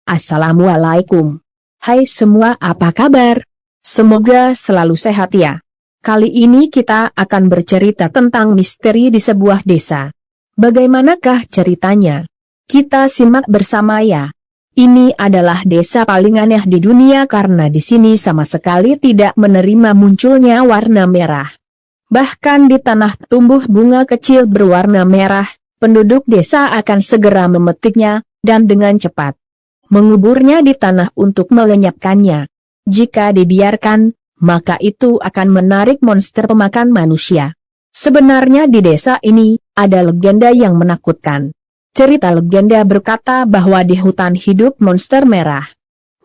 Assalamualaikum. Hai semua, apa kabar? Semoga selalu sehat ya. Kali ini kita akan bercerita tentang misteri di sebuah desa. Bagaimanakah ceritanya? Kita simak bersama ya. Ini adalah desa paling aneh di dunia karena di sini sama sekali tidak menerima munculnya warna merah. Bahkan di tanah tumbuh bunga kecil berwarna merah, penduduk desa akan segera memetiknya, dan dengan cepat menguburnya di tanah untuk melenyapkannya. Jika dibiarkan, maka itu akan menarik monster pemakan manusia. Sebenarnya di desa ini, ada legenda yang menakutkan. Cerita legenda berkata bahwa di hutan hidup monster merah.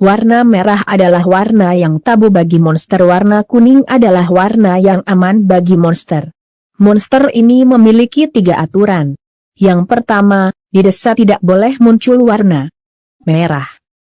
Warna merah adalah warna yang tabu bagi monster, warna kuning adalah warna yang aman bagi monster. Monster ini memiliki 3 aturan. Yang pertama, di desa tidak boleh muncul warna merah.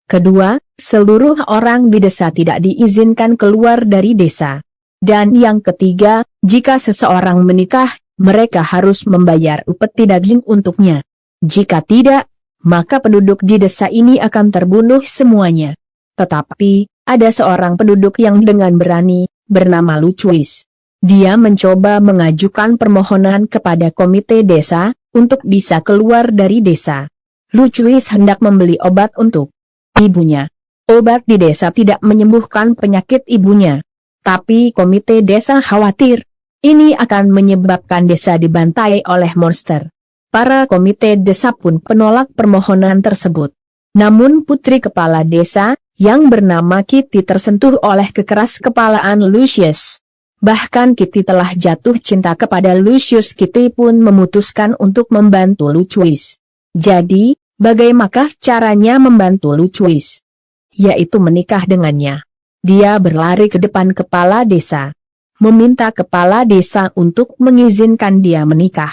Kedua, seluruh orang di desa tidak diizinkan keluar dari desa. Dan yang ketiga, jika seseorang menikah, mereka harus membayar upeti daging untuknya. Jika tidak, maka penduduk di desa ini akan terbunuh semuanya. Tetapi, ada seorang penduduk yang dengan berani, bernama Lucuis. Dia mencoba mengajukan permohonan kepada komite desa, untuk bisa keluar dari desa. Lucuis hendak membeli obat untuk ibunya. Obat di desa tidak menyembuhkan penyakit ibunya. Tapi komite desa khawatir, ini akan menyebabkan desa dibantai oleh monster. Para komite desa pun menolak permohonan tersebut. Namun putri kepala desa, yang bernama Kitty tersentuh oleh kekeras-kepalaan Lucius. Bahkan Kitty telah jatuh cinta kepada Lucius. Kitty pun memutuskan untuk membantu Lucius. Jadi, bagaimanakah caranya membantu Lucius? Yaitu menikah dengannya. Dia berlari ke depan kepala desa, meminta kepala desa untuk mengizinkan dia menikah.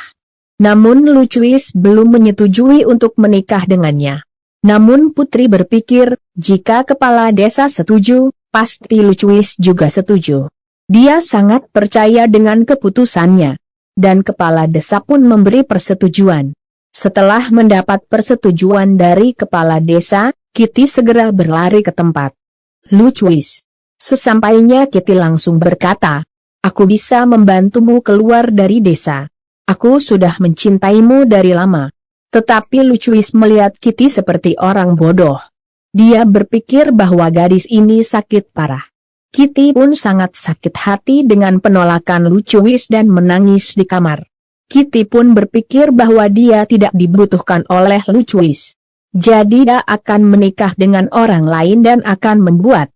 Namun Lucius belum menyetujui untuk menikah dengannya. Namun putri berpikir, jika kepala desa setuju, pasti Lucius juga setuju. Dia sangat percaya dengan keputusannya. Dan kepala desa pun memberi persetujuan. Setelah mendapat persetujuan dari kepala desa, Kitty segera berlari ke tempat Lucius. Sesampainya Kitty langsung berkata, "Aku bisa membantumu keluar dari desa. Aku sudah mencintaimu dari lama." Tetapi Lucius melihat Kitty seperti orang bodoh. Dia berpikir bahwa gadis ini sakit parah. Kitty pun sangat sakit hati dengan penolakan Lucius dan menangis di kamar. Kitty pun berpikir bahwa dia tidak dibutuhkan oleh Lucius. Jadi dia akan menikah dengan orang lain dan akan membuat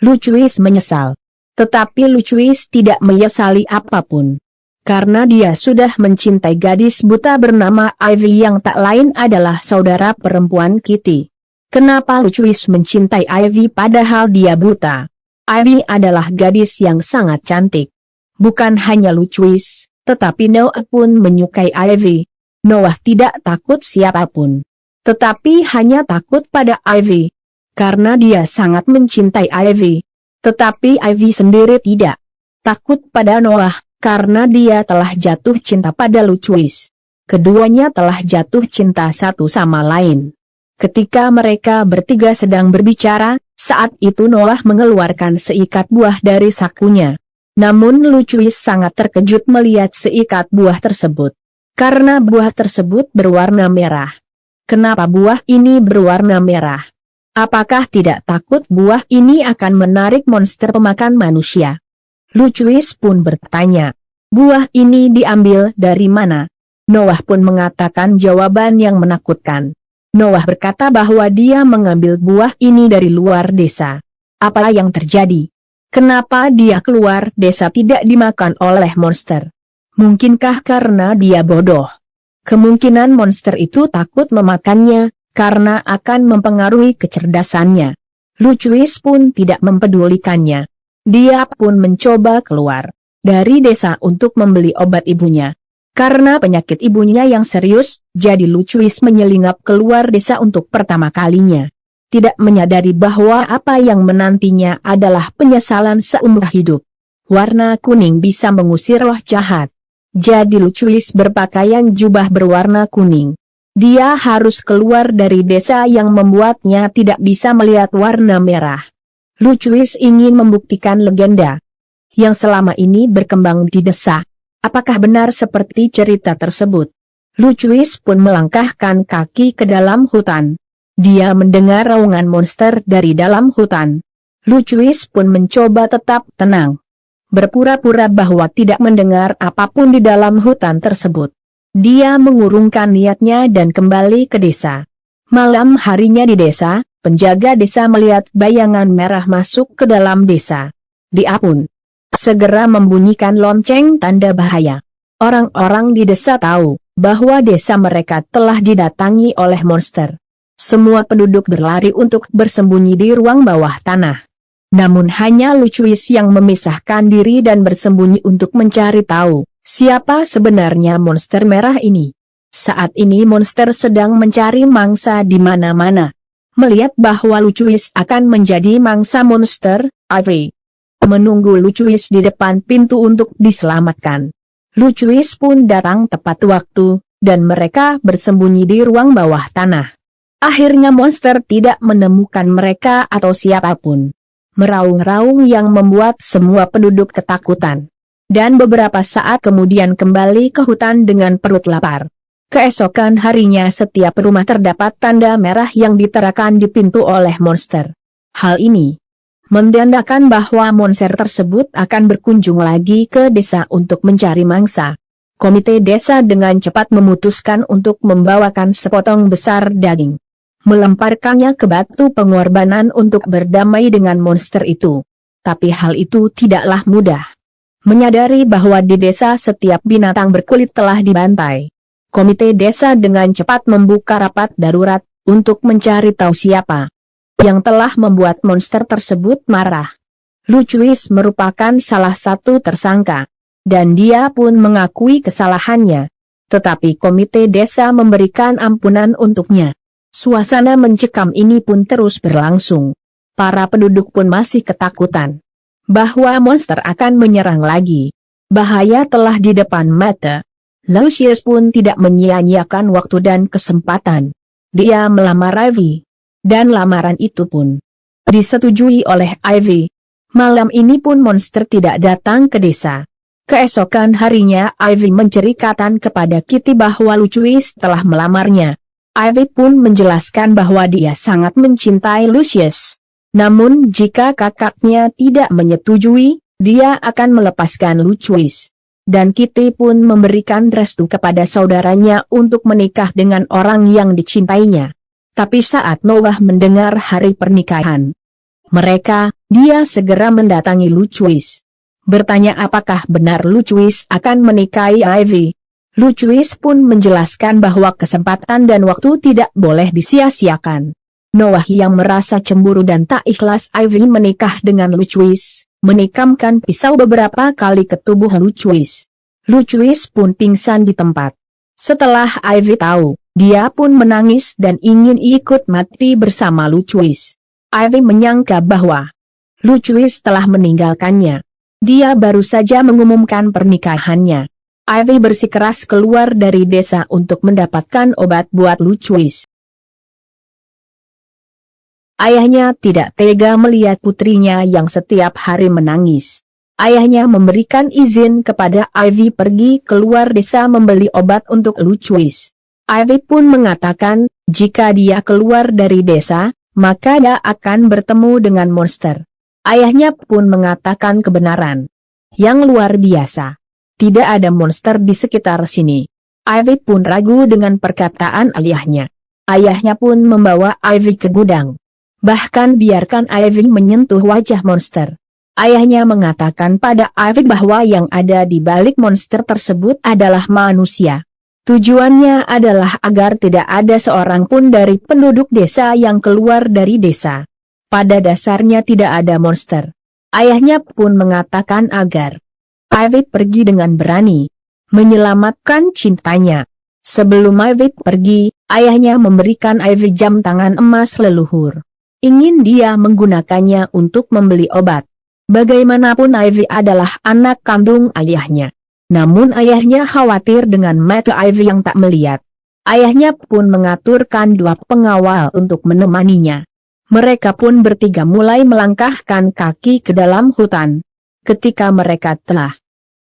Lucius menyesal. Tetapi Lucius tidak menyesali apapun. Karena dia sudah mencintai gadis buta bernama Ivy yang tak lain adalah saudara perempuan Kitty. Kenapa Lucius mencintai Ivy padahal dia buta? Ivy adalah gadis yang sangat cantik. Bukan hanya Lucius, tetapi Noah pun menyukai Ivy. Noah tidak takut siapapun. Tetapi hanya takut pada Ivy. Karena dia sangat mencintai Ivy. Tetapi Ivy sendiri tidak takut pada Noah. Karena dia telah jatuh cinta pada Lucius. Keduanya telah jatuh cinta satu sama lain. Ketika mereka bertiga sedang berbicara, saat itu Noah mengeluarkan seikat buah dari sakunya. Namun Lucius sangat terkejut melihat seikat buah tersebut. Karena buah tersebut berwarna merah. Kenapa buah ini berwarna merah? Apakah tidak takut buah ini akan menarik monster pemakan manusia? Lucius pun bertanya, "Buah ini diambil dari mana?" Noah pun mengatakan jawaban yang menakutkan. Noah berkata bahwa dia mengambil buah ini dari luar desa. Apa yang terjadi? Kenapa dia keluar desa tidak dimakan oleh monster? Mungkinkah karena dia bodoh? Kemungkinan monster itu takut memakannya, karena akan mempengaruhi kecerdasannya. Lucius pun tidak mempedulikannya. Dia pun mencoba keluar dari desa untuk membeli obat ibunya. Karena penyakit ibunya yang serius, jadi Lucius menyelinap keluar desa untuk pertama kalinya. Tidak menyadari bahwa apa yang menantinya adalah penyesalan seumur hidup. Warna kuning bisa mengusir roh jahat. Jadi Lucius berpakaian jubah berwarna kuning. Dia harus keluar dari desa yang membuatnya tidak bisa melihat warna merah. Lucuis ingin membuktikan legenda yang selama ini berkembang di desa. Apakah benar seperti cerita tersebut? Lucuis pun melangkahkan kaki ke dalam hutan. Dia mendengar raungan monster dari dalam hutan. Lucuis pun mencoba tetap tenang, berpura-pura bahwa tidak mendengar apapun di dalam hutan tersebut. Dia mengurungkan niatnya dan kembali ke desa. Malam harinya di desa, penjaga desa melihat bayangan merah masuk ke dalam desa. Dia pun segera membunyikan lonceng tanda bahaya. Orang-orang di desa tahu bahwa desa mereka telah didatangi oleh monster. Semua penduduk berlari untuk bersembunyi di ruang bawah tanah. Namun hanya Lucuis yang memisahkan diri dan bersembunyi untuk mencari tahu siapa sebenarnya monster merah ini. Saat ini monster sedang mencari mangsa di mana-mana. Melihat bahwa Lucuis akan menjadi mangsa monster, Ivy menunggu Lucuis di depan pintu untuk diselamatkan. Lucuis pun datang tepat waktu, dan mereka bersembunyi di ruang bawah tanah. Akhirnya monster tidak menemukan mereka atau siapapun. Meraung-raung yang membuat semua penduduk ketakutan. Dan beberapa saat kemudian kembali ke hutan dengan perut lapar. Keesokan harinya setiap rumah terdapat tanda merah yang diterakan di pintu oleh monster. Hal ini menandakan bahwa monster tersebut akan berkunjung lagi ke desa untuk mencari mangsa. Komite desa dengan cepat memutuskan untuk membawakan sepotong besar daging, melemparkannya ke batu pengorbanan untuk berdamai dengan monster itu. Tapi hal itu tidaklah mudah. Menyadari bahwa di desa setiap binatang berkulit telah dibantai, komite desa dengan cepat membuka rapat darurat untuk mencari tahu siapa yang telah membuat monster tersebut marah. Lucuis merupakan salah satu tersangka, dan dia pun mengakui kesalahannya. Tetapi komite desa memberikan ampunan untuknya. Suasana mencekam ini pun terus berlangsung. Para penduduk pun masih ketakutan bahwa monster akan menyerang lagi. Bahaya telah di depan mata. Lucius pun tidak menyia-nyiakan waktu dan kesempatan. Dia melamar Ivy. Dan lamaran itu pun disetujui oleh Ivy. Malam ini pun monster tidak datang ke desa. Keesokan harinya Ivy menceritakan kepada Kitty bahwa Lucius telah melamarnya. Ivy pun menjelaskan bahwa dia sangat mencintai Lucius. Namun jika kakaknya tidak menyetujui, dia akan melepaskan Lucius. Dan Kitty pun memberikan restu kepada saudaranya untuk menikah dengan orang yang dicintainya. Tapi saat Noah mendengar hari pernikahan dia segera mendatangi Lucius. Bertanya apakah benar Lucius akan menikahi Ivy. Lucius pun menjelaskan bahwa kesempatan dan waktu tidak boleh disia-siakan. Noah yang merasa cemburu dan tak ikhlas Ivy menikah dengan Lucius, menikamkan pisau beberapa kali ke tubuh Lucius. Lucius pun pingsan di tempat. Setelah Ivy tahu, dia pun menangis dan ingin ikut mati bersama Lucius. Ivy menyangka bahwa Lucius telah meninggalkannya. Dia baru saja mengumumkan pernikahannya. Ivy bersikeras keluar dari desa untuk mendapatkan obat buat Lucius. Ayahnya tidak tega melihat putrinya yang setiap hari menangis. Ayahnya memberikan izin kepada Ivy pergi keluar desa membeli obat untuk Lucius. Ivy pun mengatakan, jika dia keluar dari desa, maka dia akan bertemu dengan monster. Ayahnya pun mengatakan kebenaran yang luar biasa. Tidak ada monster di sekitar sini. Ivy pun ragu dengan perkataan ayahnya. Ayahnya pun membawa Ivy ke gudang. Bahkan biarkan Ivy menyentuh wajah monster. Ayahnya mengatakan pada Ivy bahwa yang ada di balik monster tersebut adalah manusia. Tujuannya adalah agar tidak ada seorang pun dari penduduk desa yang keluar dari desa. Pada dasarnya tidak ada monster. Ayahnya pun mengatakan agar Ivy pergi dengan berani menyelamatkan cintanya. Sebelum Ivy pergi, ayahnya memberikan Ivy jam tangan emas leluhur. Ingin dia menggunakannya untuk membeli obat. Bagaimanapun Ivy adalah anak kandung ayahnya. Namun ayahnya khawatir dengan mata Ivy yang tak melihat. Ayahnya pun mengaturkan 2 pengawal untuk menemaninya. Mereka pun bertiga mulai melangkahkan kaki ke dalam hutan. Ketika mereka telah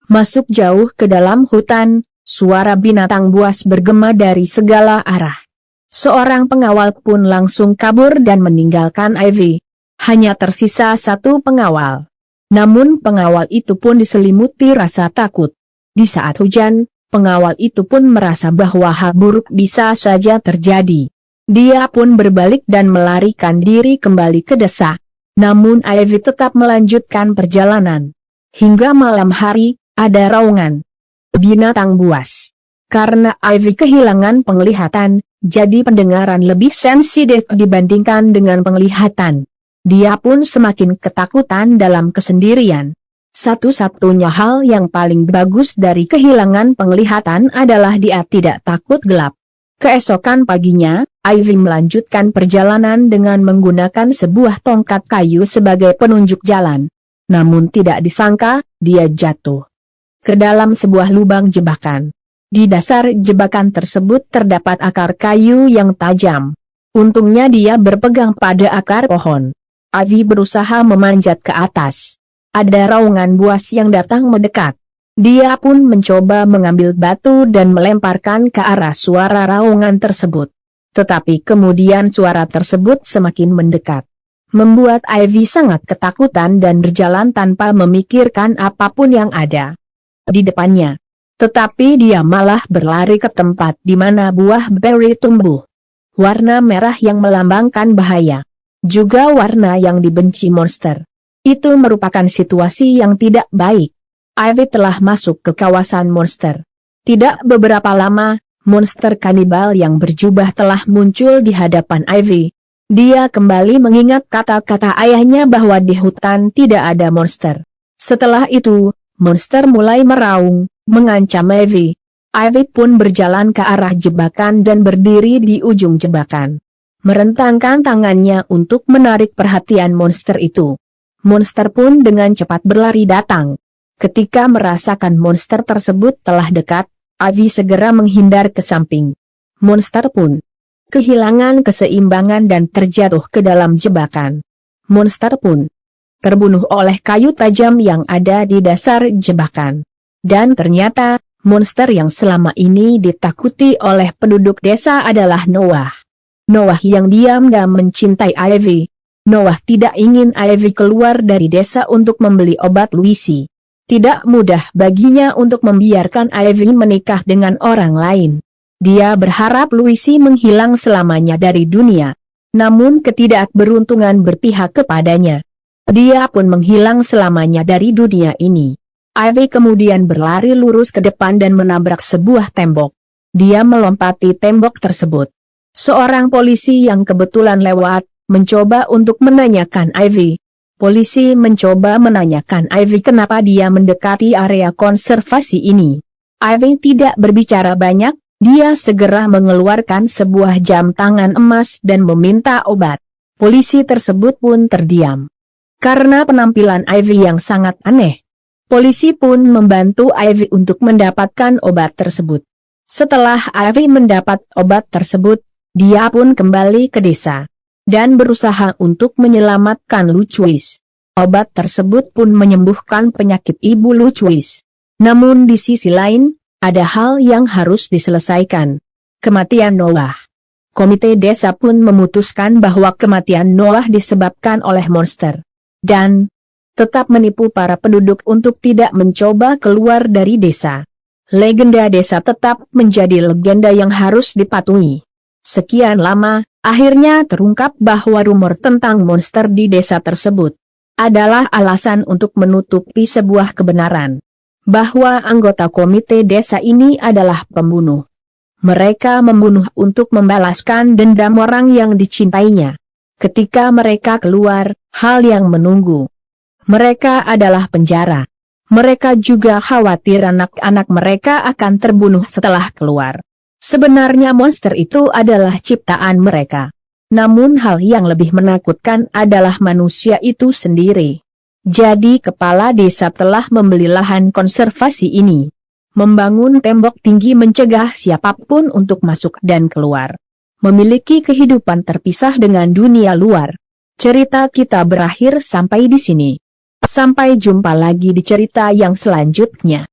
masuk jauh ke dalam hutan, suara binatang buas bergema dari segala arah. Seorang pengawal pun langsung kabur dan meninggalkan Ivy. Hanya tersisa 1 pengawal. Namun pengawal itu pun diselimuti rasa takut. Di saat hujan, pengawal itu pun merasa bahwa hal buruk bisa saja terjadi. Dia pun berbalik dan melarikan diri kembali ke desa. Namun Ivy tetap melanjutkan perjalanan. Hingga malam hari, ada raungan binatang buas. Karena Ivy kehilangan penglihatan, jadi pendengaran lebih sensitif dibandingkan dengan penglihatan. Dia pun semakin ketakutan dalam kesendirian. Satu-satunya hal yang paling bagus dari kehilangan penglihatan adalah dia tidak takut gelap. Keesokan paginya, Ivy melanjutkan perjalanan dengan menggunakan sebuah tongkat kayu sebagai penunjuk jalan. Namun tidak disangka, dia jatuh ke dalam sebuah lubang jebakan. Di dasar jebakan tersebut terdapat akar kayu yang tajam. Untungnya dia berpegang pada akar pohon. Ivy berusaha memanjat ke atas. Ada raungan buas yang datang mendekat. Dia pun mencoba mengambil batu dan melemparkan ke arah suara raungan tersebut. Tetapi kemudian suara tersebut semakin mendekat. Membuat Ivy sangat ketakutan dan berjalan tanpa memikirkan apapun yang ada di depannya. Tetapi dia malah berlari ke tempat di mana buah beri tumbuh. Warna merah yang melambangkan bahaya. Juga warna yang dibenci monster. Itu merupakan situasi yang tidak baik. Ivy telah masuk ke kawasan monster. Tidak beberapa lama, monster kanibal yang berjubah telah muncul di hadapan Ivy. Dia kembali mengingat kata-kata ayahnya bahwa di hutan tidak ada monster. Setelah itu, monster mulai meraung, mengancam Ivy. Ivy pun berjalan ke arah jebakan dan berdiri di ujung jebakan. Merentangkan tangannya untuk menarik perhatian monster itu. Monster pun dengan cepat berlari datang. Ketika merasakan monster tersebut telah dekat, Ivy segera menghindar ke samping. Monster pun kehilangan keseimbangan dan terjatuh ke dalam jebakan. Monster pun terbunuh oleh kayu tajam yang ada di dasar jebakan. Dan ternyata, monster yang selama ini ditakuti oleh penduduk desa adalah Noah. Noah yang diam-diam mencintai Ivy. Noah tidak ingin Ivy keluar dari desa untuk membeli obat Luisi. Tidak mudah baginya untuk membiarkan Ivy menikah dengan orang lain. Dia berharap Luisi menghilang selamanya dari dunia. Namun ketidakberuntungan berpihak kepadanya. Dia pun menghilang selamanya dari dunia ini. Ivy kemudian berlari lurus ke depan dan menabrak sebuah tembok. Dia melompati tembok tersebut. Seorang polisi yang kebetulan lewat, mencoba untuk menanyakan Ivy. Polisi mencoba menanyakan Ivy kenapa dia mendekati area konservasi ini. Ivy tidak berbicara banyak, dia segera mengeluarkan sebuah jam tangan emas dan meminta obat. Polisi tersebut pun terdiam. Karena penampilan Ivy yang sangat aneh, polisi pun membantu Ivy untuk mendapatkan obat tersebut. Setelah Ivy mendapat obat tersebut, dia pun kembali ke desa dan berusaha untuk menyelamatkan Lucuis. Obat tersebut pun menyembuhkan penyakit ibu Lucuis. Namun di sisi lain, ada hal yang harus diselesaikan. Kematian Noah. Komite desa pun memutuskan bahwa kematian Noah disebabkan oleh monster. Dan tetap menipu para penduduk untuk tidak mencoba keluar dari desa. Legenda desa tetap menjadi legenda yang harus dipatuhi. Sekian lama, akhirnya terungkap bahwa rumor tentang monster di desa tersebut adalah alasan untuk menutupi sebuah kebenaran. Bahwa anggota komite desa ini adalah pembunuh. Mereka membunuh untuk membalaskan dendam orang yang dicintainya. Ketika mereka keluar, hal yang menunggu mereka adalah penjara. Mereka juga khawatir anak-anak mereka akan terbunuh setelah keluar. Sebenarnya monster itu adalah ciptaan mereka. Namun hal yang lebih menakutkan adalah manusia itu sendiri. Jadi kepala desa telah membeli lahan konservasi ini. Membangun tembok tinggi mencegah siapapun untuk masuk dan keluar. Memiliki kehidupan terpisah dengan dunia luar. Cerita kita berakhir sampai di sini. Sampai jumpa lagi di cerita yang selanjutnya.